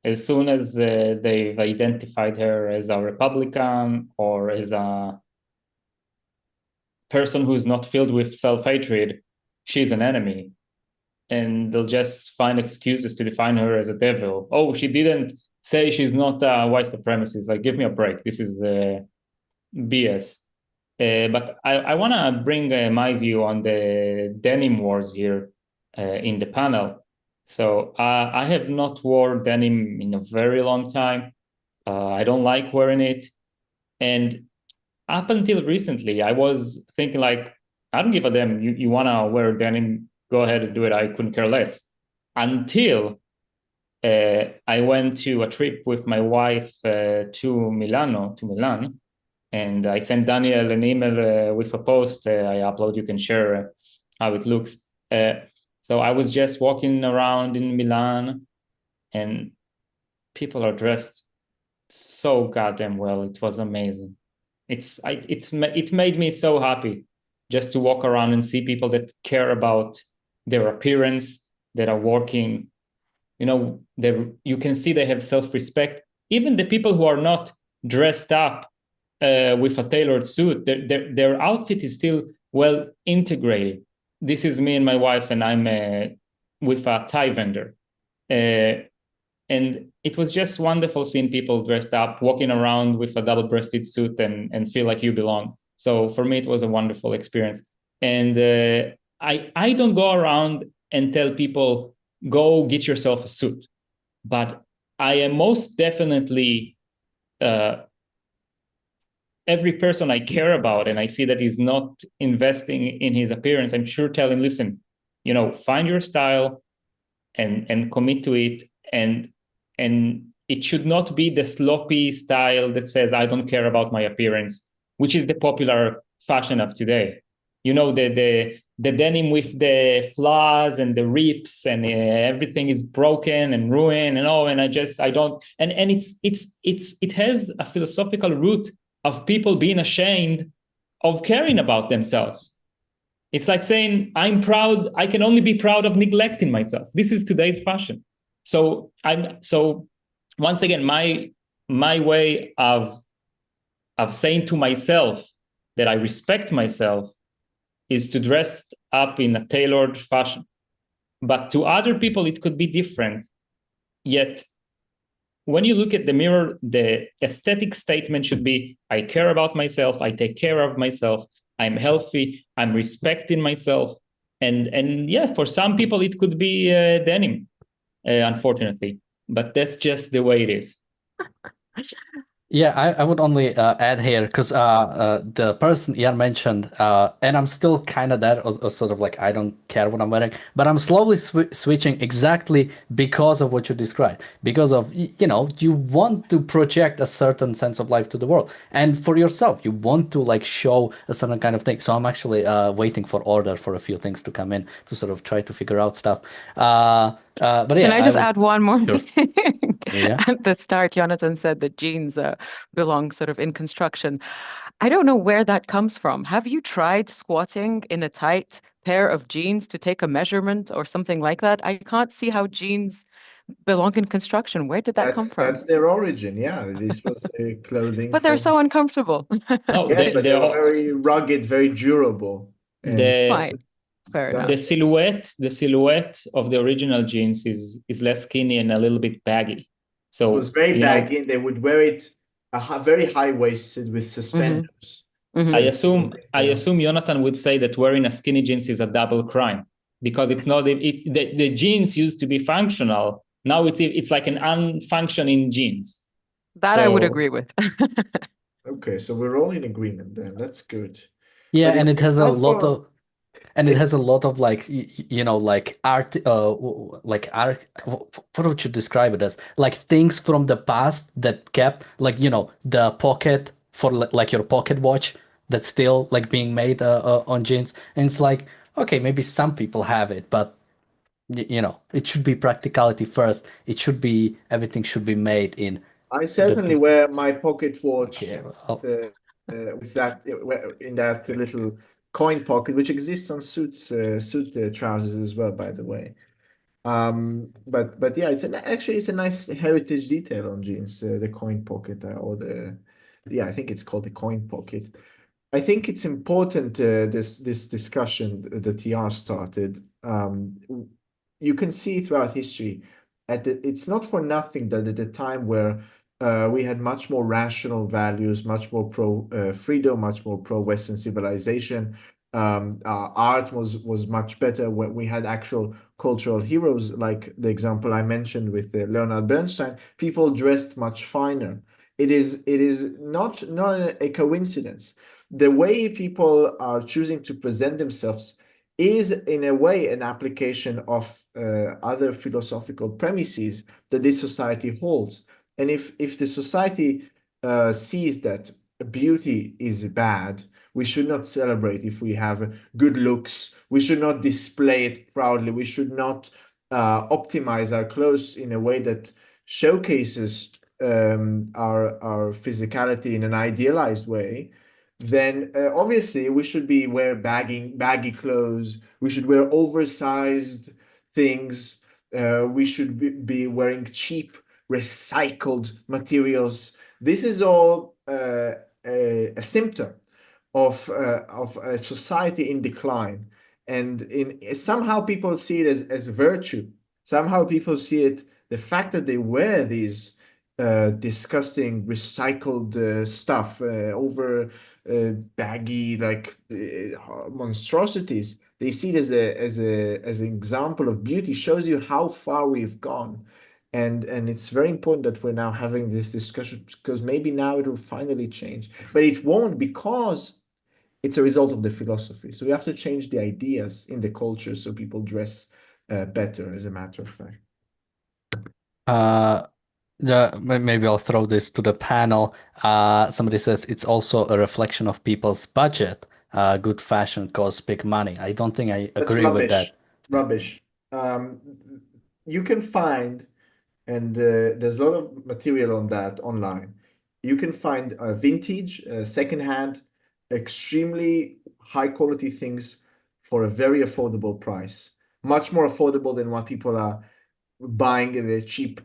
As soon as they've identified her as a Republican or as a person who's not filled with self-hatred, she's an enemy. And they'll just find excuses to define her as a devil. Oh, she didn't say she's not a white supremacist. Like, give me a break. This is BS. But I want to bring my view on the denim wars here in the panel. So I have not worn denim in a very long time. I don't like wearing it. And up until recently, I was thinking like, I don't give a damn. You want to wear denim, go ahead and do it. I couldn't care less. Until I went to a trip with my wife to Milan, and I sent Daniel an email with a post I upload. You can share how it looks. So I was just walking around in Milan, and people are dressed so goddamn well. It was amazing. It made me so happy just to walk around and see people that care about their appearance, that are working. You can see they have self-respect. Even the people who are not dressed up with a tailored suit, their outfit is still well integrated. This is me and my wife, and I'm with a tie vendor. And it was just wonderful seeing people dressed up, walking around with a double-breasted suit and feel like you belong. So for me, it was a wonderful experience. And I don't go around and tell people, go get yourself a suit. But I am most definitely, every person I care about and I see that he's not investing in his appearance, I'm sure tell him, listen, find your style and commit to it. And it should not be the sloppy style that says, I don't care about my appearance, which is the popular fashion of today. The denim with the flaws and the rips and everything is broken and ruined and it has a philosophical root of people being ashamed of caring about themselves. It's like saying, I'm proud, I can only be proud of neglecting myself. This is today's fashion. So once again, my way of saying to myself that I respect myself is to dress up in a tailored fashion. But to other people, it could be different. Yet, when you look at the mirror, the aesthetic statement should be, I care about myself, I take care of myself, I'm healthy, I'm respecting myself. And yeah, for some people, it could be denim, unfortunately. But that's just the way it is. Yeah, I would only add here because the person Ian mentioned, and I'm still kind of that, or sort of like I don't care what I'm wearing, but I'm slowly switching exactly because of what you described. Because of, you want to project a certain sense of life to the world, and for yourself, you want to like show a certain kind of thing. So I'm actually waiting for order for a few things to come in to sort of try to figure out stuff. But Can yeah, I just add one more sure. thing? Yeah. At the start, Jonathan said that jeans belong sort of in construction. I don't know where that comes from. Have you tried squatting in a tight pair of jeans to take a measurement or something like that? I can't see how jeans belong in construction. Where did that come from? That's their origin. Yeah, this was clothing But they're for. so uncomfortable. No, Yes, but they they were are very rugged, very durable, and the Fine, fair That enough. the silhouette of the original jeans is less skinny and a little bit baggy. it was So, very baggy, and they would wear it very high-waisted with suspenders. Mhm. So it's I assume Jonathan would say that wearing a skinny jeans is a double crime because it's not the jeans used to be functional. Now it's like an unfunctioning jeans. That I would So agree with. okay, so we're all in agreement then. That's good. Yeah, But and it it's has a not lot for of And it it's has a lot of like like art like art, what would you describe it as? Like things from the past that kept like the pocket for like your pocket watch that's still like being made on jeans. And it's like, okay, maybe some people have it, but it should be practicality first. It should be everything should be made in I the certainly wear my pocket watch okay. Well, with that in that little coin pocket, which exists on suit trousers as well, by the way. But yeah, actually it's a nice heritage detail on jeans, the coin pocket or the yeah, I think it's called the coin pocket. I think it's important this discussion that TR started. You can see throughout history, it's not for nothing that at a time where we had much more rational values, much more pro freedom, much more pro Western civilization. Art was much better when we had actual cultural heroes, like the example I mentioned with Leonard Bernstein. People dressed much finer. It is not a coincidence the way people are choosing to present themselves is in a way an application of other philosophical premises that this society holds. And if the society sees that beauty is bad, we should not celebrate if we have good looks. We should not display it proudly. We should not optimize our clothes in a way that showcases our physicality in an idealized way. Then obviously we should be wear baggy clothes. We should wear oversized things. We should be wearing cheap recycled materials. This is all a symptom of a society in decline, and in somehow people see it as virtue. Somehow people see it the fact that they wear these disgusting recycled stuff over baggy like monstrosities. They see it as an example of beauty. Shows you how far we've gone, and it's very important that we're now having this discussion because maybe now it will finally change, but it won't because it's a result of the philosophy. So we have to change the ideas in the culture so people dress better. As a matter of fact. uh maybe I'll throw this to the panel. Somebody says it's also a reflection of people's budget. Good fashion costs big money. I don't think I That's agree with rubbish. that. Rubbish. You can find, and there's a lot of material on that online. You can find vintage, secondhand, extremely high quality things for a very affordable price. Much more affordable than what people are buying their cheap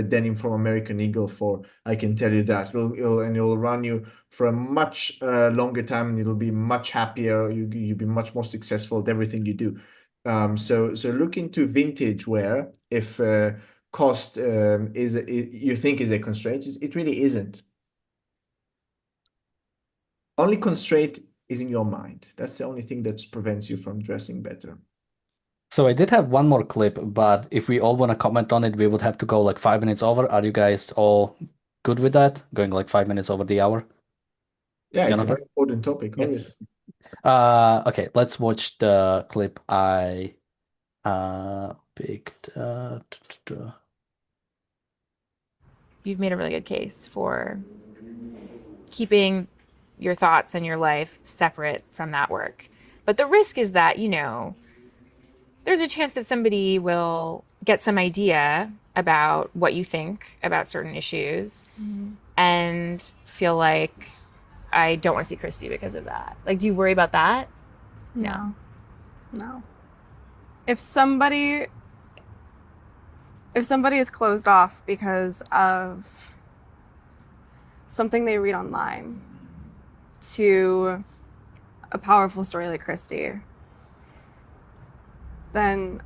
denim from American Eagle for. I can tell you that it'll run you for a much longer time, and it'll be much happier. You'll be much more successful at everything you do. So look into vintage wear if cost you think is a constraint. It really isn't. Only constraint is in your mind. That's the only thing that prevents you from dressing better. So I did have one more clip, but if we all want to comment on it, we would have to go like 5 minutes over. Are you guys all good with that? Going like 5 minutes over the hour? Yeah, it's a Jonathan? very important topic, Yes. obviously. Okay, let's watch the clip I picked. You've made a really good case for keeping your thoughts and your life separate from that work. But the risk is that, there's a chance that somebody will get some idea about what you think about certain issues and feel like, I don't want to see Christy because of that. Like, do you worry about that? No. If somebody is closed off because of something they read online to a powerful story like Christy, then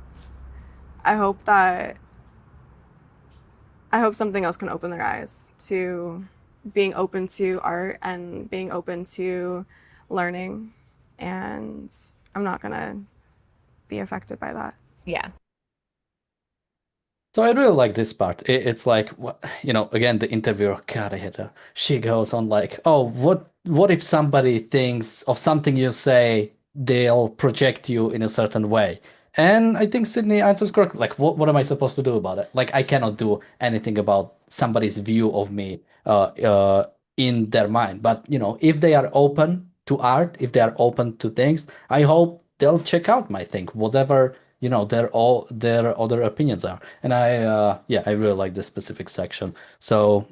I hope something else can open their eyes to being open to art and being open to learning, and I'm not gonna be affected by that. Yeah. So I really like this part. It's like, again, the interviewer, God, I hate her. She goes on like, oh, what if somebody thinks of something you say, they'll project you in a certain way? And I think Sydney answers correctly. Like, what am I supposed to do about it? Like, I cannot do anything about somebody's view of me in their mind. But, if they are open to art, if they are open to things, I hope they'll check out my thing, whatever their other opinions are. And I really like this specific section. So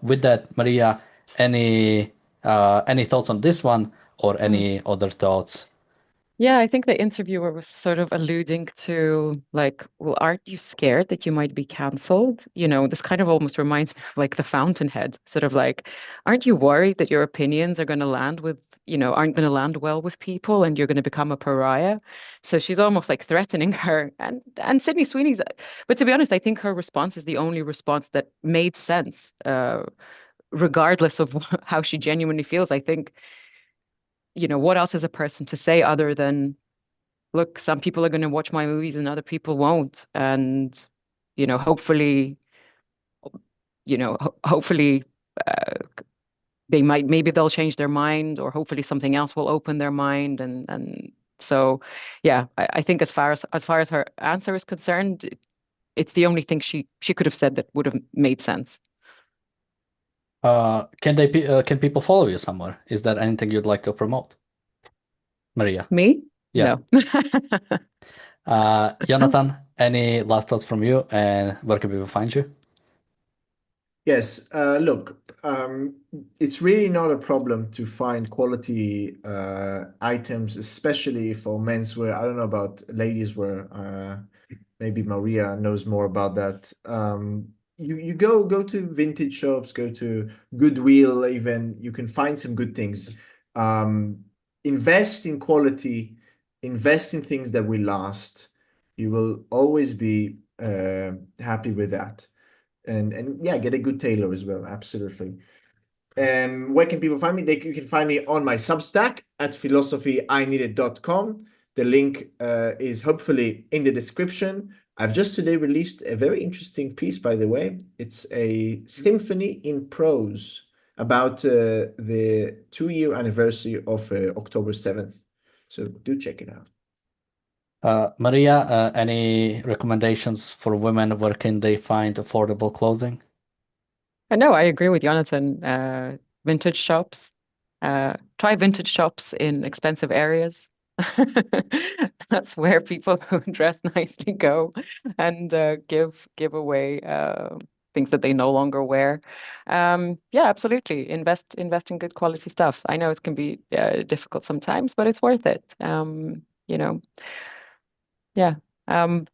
with that, Maria, any thoughts on this one or any other thoughts? Yeah, I think the interviewer was sort of alluding to like, well, aren't you scared that you might be canceled? This kind of almost reminds me of like the Fountainhead, sort of like, aren't you worried that your opinions are going to land aren't going to land well with people and you're going to become a pariah? So she's almost like threatening her. And Sydney Sweeney's, but to be honest, I think her response is the only response that made sense, regardless of how she genuinely feels. I think, what else is a person to say other than, look, some people are going to watch my movies and other people won't. And, hopefully, hopefully maybe they'll change their mind, or hopefully something else will open their mind. And so, yeah, I think as far as her answer is concerned, it's the only thing she could have said that would have made sense. Can people follow you somewhere? Is there anything you'd like to promote, Maria? Me? Yeah. No. Jonathan, any last thoughts from you, and where can people find you? Yes, look, it's really not a problem to find quality items, especially for menswear. I don't know about ladies wear. Maybe Maria knows more about that. You go to vintage shops, go to Goodwill, even you can find some good things. Invest in quality, invest in things that will last. You will always be happy with that. And yeah, get a good tailor as well. Absolutely. Where can people find me? You can find me on my Substack at philosophyIneeded.com. The link is hopefully in the description. I've just today released a very interesting piece, by the way. It's a symphony in prose about the 2-year anniversary of October 7th. So do check it out. Maria, any recommendations for women? Where can they find affordable clothing? No, I agree with Jonathan. Vintage shops. Try vintage shops in expensive areas. That's where people who dress nicely go, and give away things that they no longer wear. Yeah, absolutely. Invest in good quality stuff. I know it can be difficult sometimes, but it's worth it. Yeah.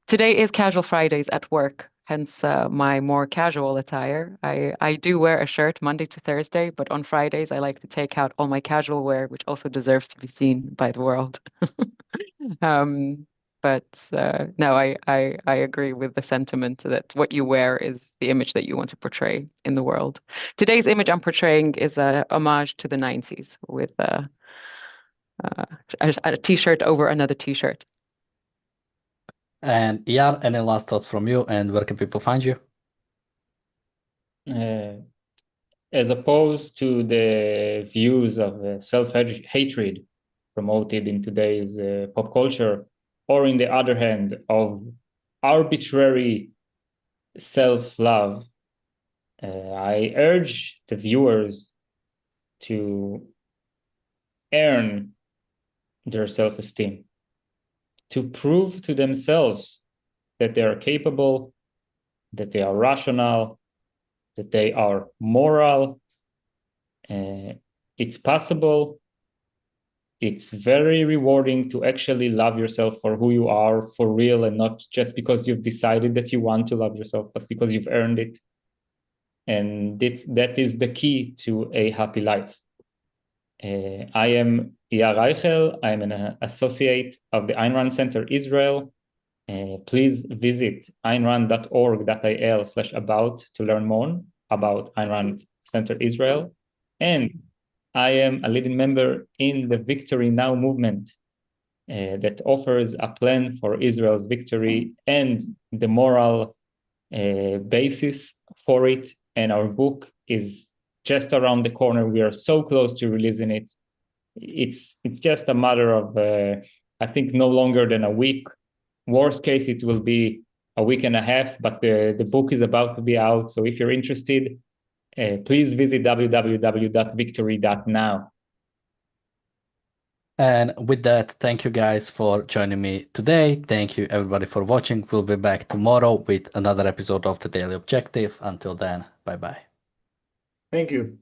Today is Casual Fridays at work, hence my more casual attire. I do wear a shirt Monday to Thursday, but on Fridays I like to take out all my casual wear, which also deserves to be seen by the world. But no, I agree with the sentiment that what you wear is the image that you want to portray in the world. Today's image I'm portraying is a homage to the 90s with a t-shirt over another t-shirt. And yeah, any last thoughts from you, and where can people find you? as opposed to the views of self-hatred promoted in today's pop culture, or in the other hand, of arbitrary self-love, I urge the viewers to earn their self-esteem, to prove to themselves that they are capable, that they are rational, that they are moral. It's possible. It's very rewarding to actually love yourself for who you are for real, and not just because you've decided that you want to love yourself, but because you've earned it. And that is the key to a happy life. I am Iyar Reichel. I'm an associate of the Ayn Rand Center Israel. Please visit aynrand.org.il/about to learn more about Ayn Rand Center Israel. And I am a leading member in the Victory Now movement that offers a plan for Israel's victory and the moral basis for it. And our book is just around the corner. We are so close to releasing it. It's just a matter of, I think, no longer than a week. Worst case, it will be a week and a half, but the book is about to be out. So if you're interested, please visit www.victory.now. And with that, thank you guys for joining me today. Thank you everybody for watching. We'll be back tomorrow with another episode of The Daily Objective. Until then, bye-bye. Thank you.